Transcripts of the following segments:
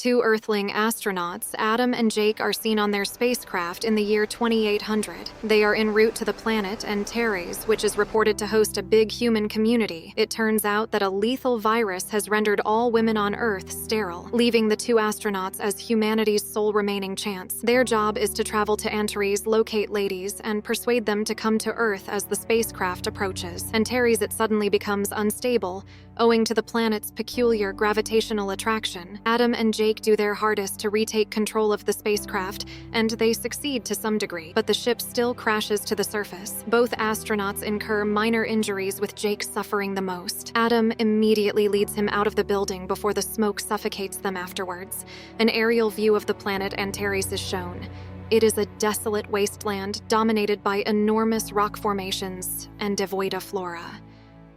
Two Earthling astronauts, Adam and Jake, are seen on their spacecraft in the year 2800. They are en route to the planet Antares, which is reported to host a big human community. It turns out that a lethal virus has rendered all women on Earth sterile, leaving the two astronauts as humanity's sole remaining chance. Their job is to travel to Antares, locate ladies, and persuade them to come to Earth as the spacecraft approaches. Antares, it suddenly becomes unstable, owing to the planet's peculiar gravitational attraction. Adam and Jake do their hardest to retake control of the spacecraft, and they succeed to some degree, but the ship still crashes to the surface. Both astronauts incur minor injuries, with Jake suffering the most. Adam immediately leads him out of the building before the smoke suffocates them afterwards. An aerial view of the planet Antares is shown. It is a desolate wasteland dominated by enormous rock formations and devoid of flora.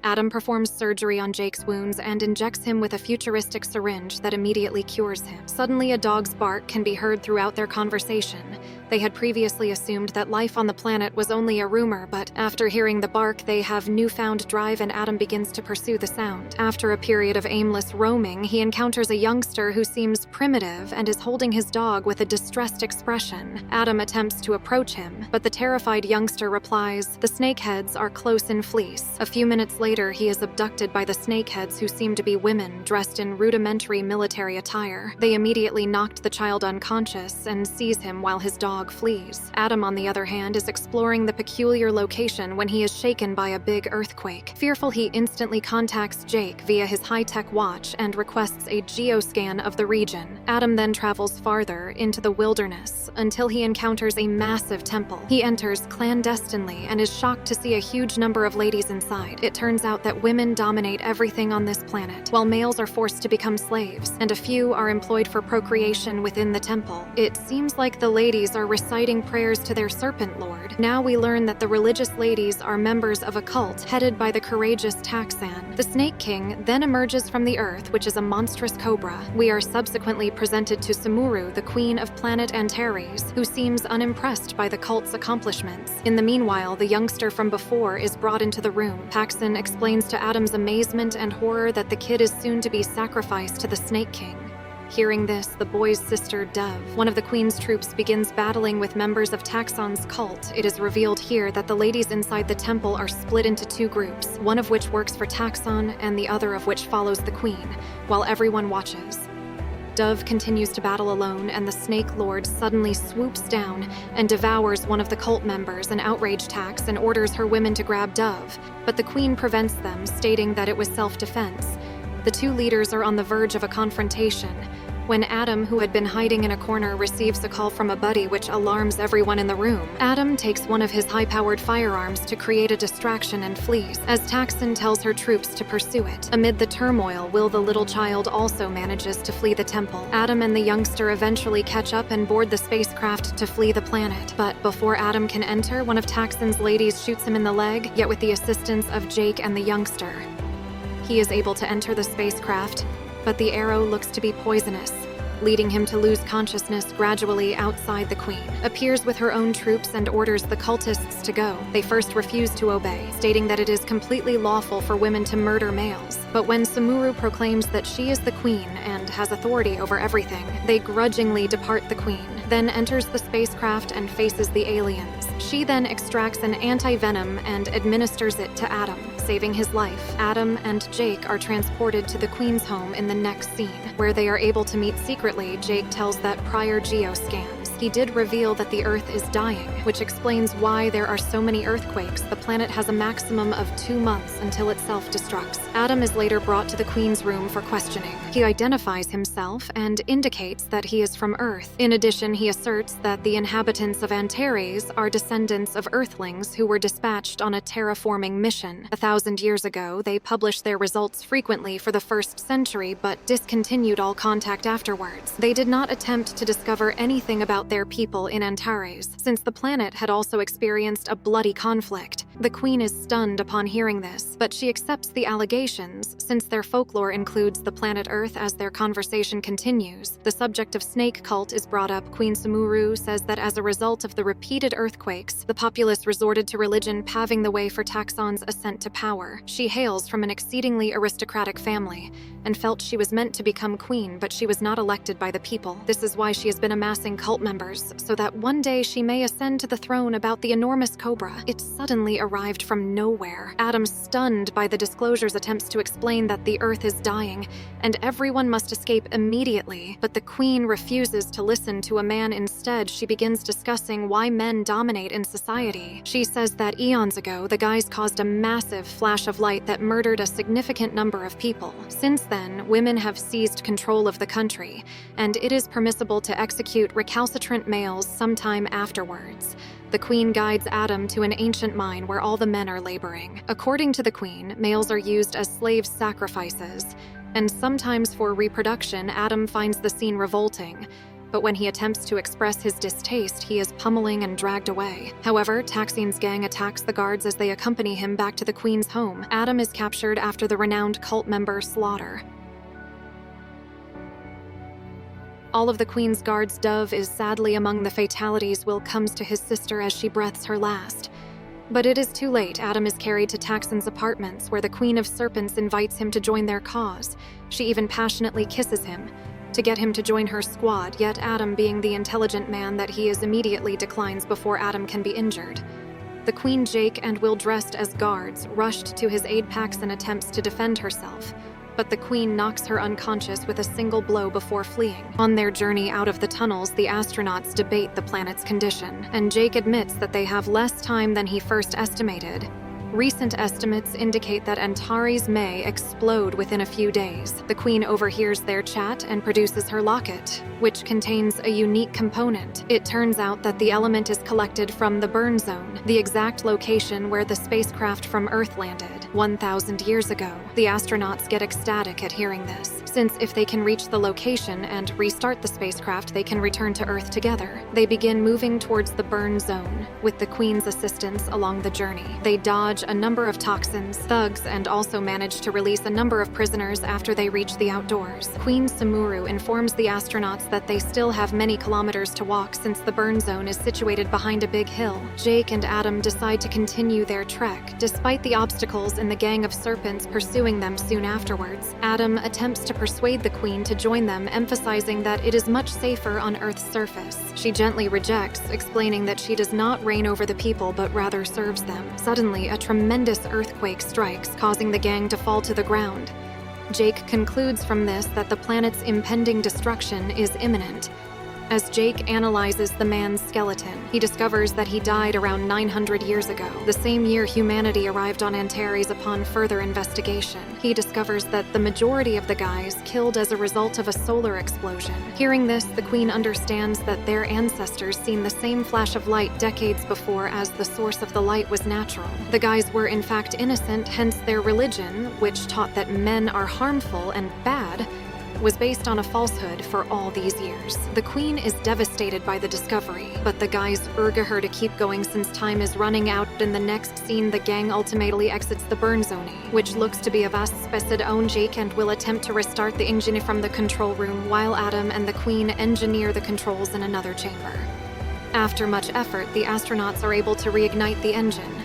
Adam performs surgery on Jake's wounds and injects him with a futuristic syringe that immediately cures him. Suddenly, a dog's bark can be heard throughout their conversation. They had previously assumed that life on the planet was only a rumor, but after hearing the bark, they have newfound drive, and Adam begins to pursue the sound. After a period of aimless roaming, he encounters a youngster who seems primitive and is holding his dog with a distressed expression. Adam attempts to approach him, but the terrified youngster replies, "The snakeheads are close in fleece." A few minutes later, he is abducted by the snakeheads, who seem to be women dressed in rudimentary military attire. They immediately knocked the child unconscious and seize him while his dog flees. Adam, on the other hand, is exploring the peculiar location when he is shaken by a big earthquake. Fearful, he instantly contacts Jake via his high-tech watch and requests a geoscan of the region. Adam then travels farther into the wilderness until he encounters a massive temple. He enters clandestinely and is shocked to see a huge number of ladies inside. It turns out that women dominate everything on this planet, while males are forced to become slaves, and a few are employed for procreation within the temple. It seems like the ladies are reciting prayers to their serpent lord. Now we learn that the religious ladies are members of a cult headed by the courageous Taxan. The Snake King then emerges from the earth, which is a monstrous cobra. We are subsequently presented to Sumuru, the queen of planet Antares, who seems unimpressed by the cult's accomplishments. In the meanwhile, the youngster from before is brought into the room. Taxan explains to Adam's amazement and horror that the kid is soon to be sacrificed to the Snake King. Hearing this, the boy's sister, Dove, one of the queen's troops, begins battling with members of Taxon's cult. It is revealed here that the ladies inside the temple are split into two groups, one of which works for Taxon and the other of which follows the queen, while everyone watches. Dove continues to battle alone, and the Snake Lord suddenly swoops down and devours one of the cult members, an outraged Tax, and orders her women to grab Dove, but the queen prevents them, stating that it was self-defense. The two leaders are on the verge of a confrontation when Adam, who had been hiding in a corner, receives a call from a buddy which alarms everyone in the room. Adam takes one of his high-powered firearms to create a distraction and flees, as Taxon tells her troops to pursue it. Amid the turmoil, Will, the little child, also manages to flee the temple. Adam and the youngster eventually catch up and board the spacecraft to flee the planet. But before Adam can enter, one of Taxon's ladies shoots him in the leg, yet with the assistance of Jake and the youngster, he is able to enter the spacecraft, but the arrow looks to be poisonous, leading him to lose consciousness gradually outside. The queen appears with her own troops and orders the cultists to go. They first refuse to obey, stating that it is completely lawful for women to murder males. But when Sumuru proclaims that she is the queen and has authority over everything, they grudgingly depart. The queen then enters the spacecraft and faces the aliens. She then extracts an anti-venom and administers it to Adam, saving his life. Adam and Jake are transported to the queen's home in the next scene, where they are able to meet secretly. Jake tells that prior geoscans, he did reveal that the Earth is dying, which explains why there are so many earthquakes. The planet has a maximum of 2 months until it self-destructs. Adam is later brought to the queen's room for questioning. He identifies himself and indicates that he is from Earth. In addition, he asserts that the inhabitants of Antares are descendants of Earthlings who were dispatched on a terraforming mission. 1,000 years ago, they published their results frequently for the first century, but discontinued all contact afterwards. They did not attempt to discover anything about their people in Antares, since the planet had also experienced a bloody conflict. The queen is stunned upon hearing this, but she accepts the allegations, since their folklore includes the planet Earth. As their conversation continues, the subject of snake cult is brought up. Queen Sumuru says that as a result of the repeated earthquakes, the populace resorted to religion, paving the way for Taxon's ascent to power. She hails from an exceedingly aristocratic family, and felt she was meant to become queen, but she was not elected by the people. This is why she has been amassing cult members, so that one day she may ascend to the throne. About the enormous cobra, it suddenly arrived from nowhere. Adam, stunned by the disclosures, attempts to explain that the Earth is dying, and everyone must escape immediately, but the queen refuses to listen to a man. Instead, she begins discussing why men dominate in society. She says that eons ago, the guys caused a massive flash of light that murdered a significant number of people. Since then, women have seized control of the country, and it is permissible to execute recalcitrant males sometime afterwards. The queen guides Adam to an ancient mine where all the men are laboring. According to the queen, males are used as slave sacrifices, and sometimes for reproduction. Adam finds the scene revolting, but when he attempts to express his distaste, he is pummeling and dragged away. However, Taxon's gang attacks the guards as they accompany him back to the queen's home. Adam is captured after the renowned cult member slaughter. All of the queen's guards. Dove is sadly among the fatalities. Will comes to his sister as she breathes her last. But it is too late. Adam is carried to Taxon's apartments, where the Queen of Serpents invites him to join their cause. She even passionately kisses him to get him to join her squad, yet Adam, being the intelligent man that he is, immediately declines before Adam can be injured. The Queen, Jake, and Will, dressed as guards, rushed to his aid. Paxson attempts to defend herself, but the queen knocks her unconscious with a single blow before fleeing. On their journey out of the tunnels, the astronauts debate the planet's condition, and Jake admits that they have less time than he first estimated. Recent estimates indicate that Antares may explode within a few days. The queen overhears their chat and produces her locket, which contains a unique component. It turns out that the element is collected from the burn zone, the exact location where the spacecraft from Earth landed 1,000 years ago. The astronauts get ecstatic at hearing this, since if they can reach the location and restart the spacecraft, they can return to Earth together. They begin moving towards the burn zone, with the queen's assistance along the journey. They dodge a number of toxins, thugs, and also manage to release a number of prisoners after they reach the outdoors. Queen Sumuru informs the astronauts that they still have many kilometers to walk, since the burn zone is situated behind a big hill. Jake and Adam decide to continue their trek, despite the obstacles in the gang of serpents pursuing them soon afterwards. Adam attempts to persuade the queen to join them, emphasizing that it is much safer on Earth's surface. She gently rejects, explaining that she does not reign over the people but rather serves them. Suddenly, a tremendous earthquake strikes, causing the gang to fall to the ground. Jake concludes from this that the planet's impending destruction is imminent. As Jake analyzes the man's skeleton, he discovers that he died around 900 years ago, the same year humanity arrived on Antares. Upon further investigation, he discovers that the majority of the guys killed as a result of a solar explosion. Hearing this, the queen understands that their ancestors seen the same flash of light decades before, as the source of the light was natural. The guys were in fact innocent, hence their religion, which taught that men are harmful and bad, was based on a falsehood for all these years. The queen is devastated by the discovery, but the guys urge her to keep going since time is running out. In the next scene, the gang ultimately exits the burn zone, which looks to be a vast spaced own. Jake and will attempt to restart the engine from the control room, while Adam and the queen engineer the controls in another chamber. After much effort, the astronauts are able to reignite the engine,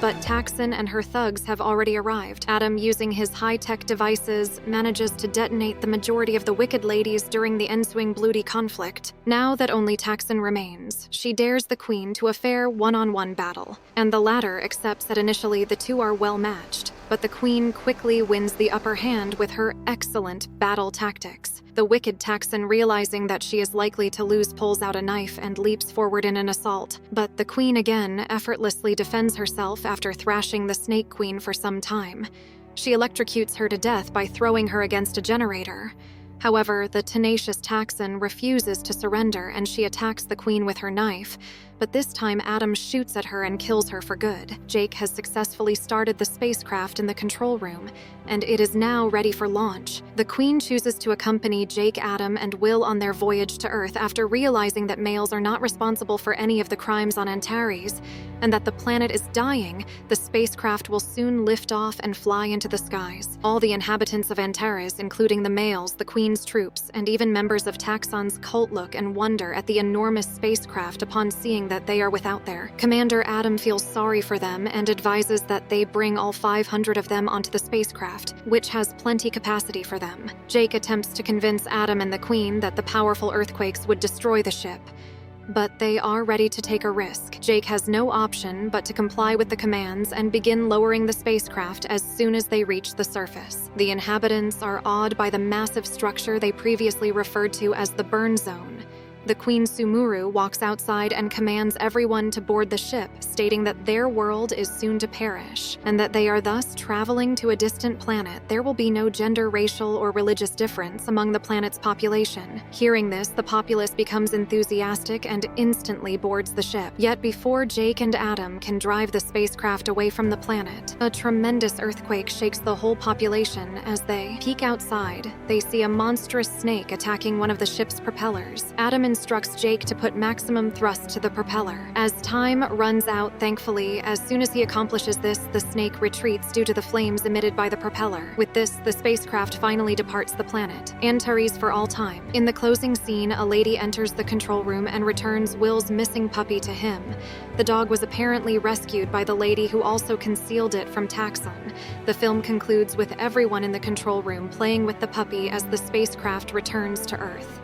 but Taxon and her thugs have already arrived. Adam, using his high-tech devices, manages to detonate the majority of the Wicked Ladies during the ensuing bloody conflict. Now that only Taxon remains, she dares the queen to a fair one-on-one battle, and the latter accepts that initially the two are well matched, but the queen quickly wins the upper hand with her excellent battle tactics. The wicked Taxon, realizing that she is likely to lose, pulls out a knife and leaps forward in an assault. But the queen again effortlessly defends herself after thrashing the Snake Queen for some time. She electrocutes her to death by throwing her against a generator. However, the tenacious Taxon refuses to surrender, and she attacks the queen with her knife, but this time Adam shoots at her and kills her for good. Jake has successfully started the spacecraft in the control room, and it is now ready for launch. The Queen chooses to accompany Jake, Adam, and Will on their voyage to Earth after realizing that males are not responsible for any of the crimes on Antares, and that the planet is dying. The spacecraft will soon lift off and fly into the skies. All the inhabitants of Antares, including the males, the Queen's troops, and even members of Taxon's cult look and wonder at the enormous spacecraft upon seeing that they are without there. Commander Adam feels sorry for them and advises that they bring all 500 of them onto the spacecraft, which has plenty capacity for them. Jake attempts to convince Adam and the Queen that the powerful earthquakes would destroy the ship, but they are ready to take a risk. Jake has no option but to comply with the commands and begin lowering the spacecraft as soon as they reach the surface. The inhabitants are awed by the massive structure they previously referred to as the burn zone. The Queen Sumuru walks outside and commands everyone to board the ship, stating that their world is soon to perish, and that they are thus traveling to a distant planet. There will be no gender, racial, or religious difference among the planet's population. Hearing this, the populace becomes enthusiastic and instantly boards the ship. Yet before Jake and Adam can drive the spacecraft away from the planet, a tremendous earthquake shakes the whole population. As they peek outside, they see a monstrous snake attacking one of the ship's propellers. Adam instructs Jake to put maximum thrust to the propeller. As time runs out, thankfully, as soon as he accomplishes this, the snake retreats due to the flames emitted by the propeller. With this, the spacecraft finally departs the planet, Antares for all time. In the closing scene, a lady enters the control room and returns Will's missing puppy to him. The dog was apparently rescued by the lady who also concealed it from Taxon. The film concludes with everyone in the control room playing with the puppy as the spacecraft returns to Earth.